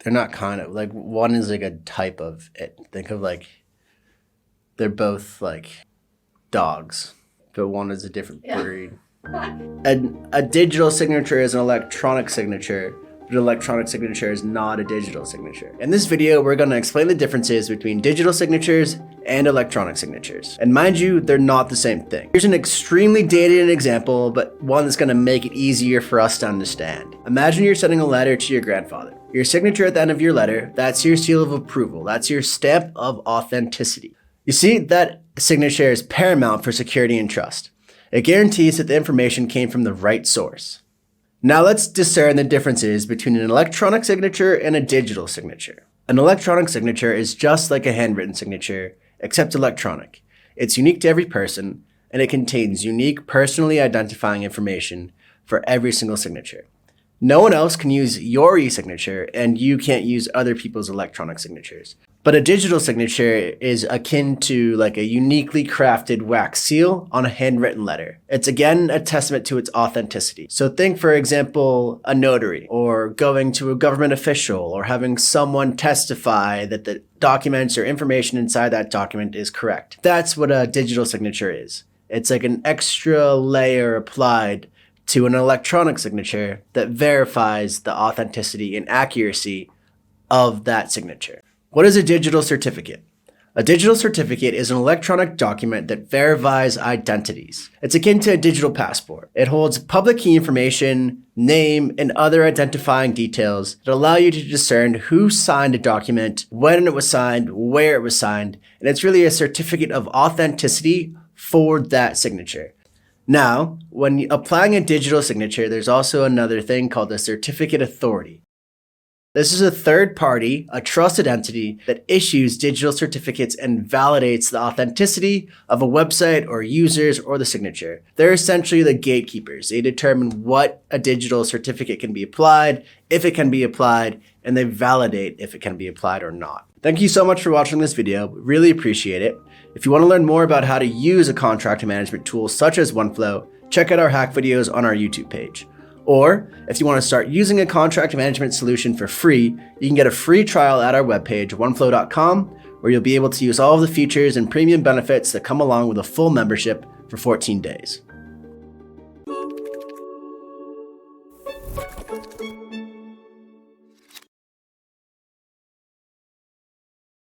They're not kind of, like, one is like a type of it. Think of like, they're both like dogs, but one is a different breed. A digital signature is an electronic signature, but an electronic signature is not a digital signature. In this video, we're going to explain the differences between digital signatures and electronic signatures. And mind you, they're not the same thing. Here's an extremely dated example, but one that's going to make it easier for us to understand. Imagine you're sending a letter to your grandfather. Your signature at the end of your letter, that's your seal of approval. That's your stamp of authenticity. You see, that signature is paramount for security and trust. It guarantees that the information came from the right source. Now let's discern the differences between an electronic signature and a digital signature. An electronic signature is just like a handwritten signature, except electronic. It's unique to every person, and it contains unique, personally identifying information for every single signature. No one else can use your e-signature, and you can't use other people's electronic signatures. But a digital signature is akin to like a uniquely crafted wax seal on a handwritten letter. It's again a testament to its authenticity. So think, for example, a notary, or going to a government official, or having someone testify that the documents or information inside that document is correct. That's what a digital signature is. It's like an extra layer applied to an electronic signature that verifies the authenticity and accuracy of that signature. What is a digital certificate? A digital certificate is an electronic document that verifies identities. It's akin to a digital passport. It holds public key information, name, and other identifying details that allow you to discern who signed a document, when it was signed, where it was signed, and it's really a certificate of authenticity for that signature. Now, when applying a digital signature, there's also another thing called a certificate authority. This is a third party, a trusted entity that issues digital certificates and validates the authenticity of a website or users or the signature. They're essentially the gatekeepers. They determine what a digital certificate can be applied, if it can be applied, and they validate if it can be applied or not. Thank you so much for watching this video. We really appreciate it. If you want to learn more about how to use a contract management tool such as Oneflow, check out our hack videos on our YouTube page. Or if you want to start using a contract management solution for free, you can get a free trial at our webpage, oneflow.com, where you'll be able to use all of the features and premium benefits that come along with a full membership for 14 days.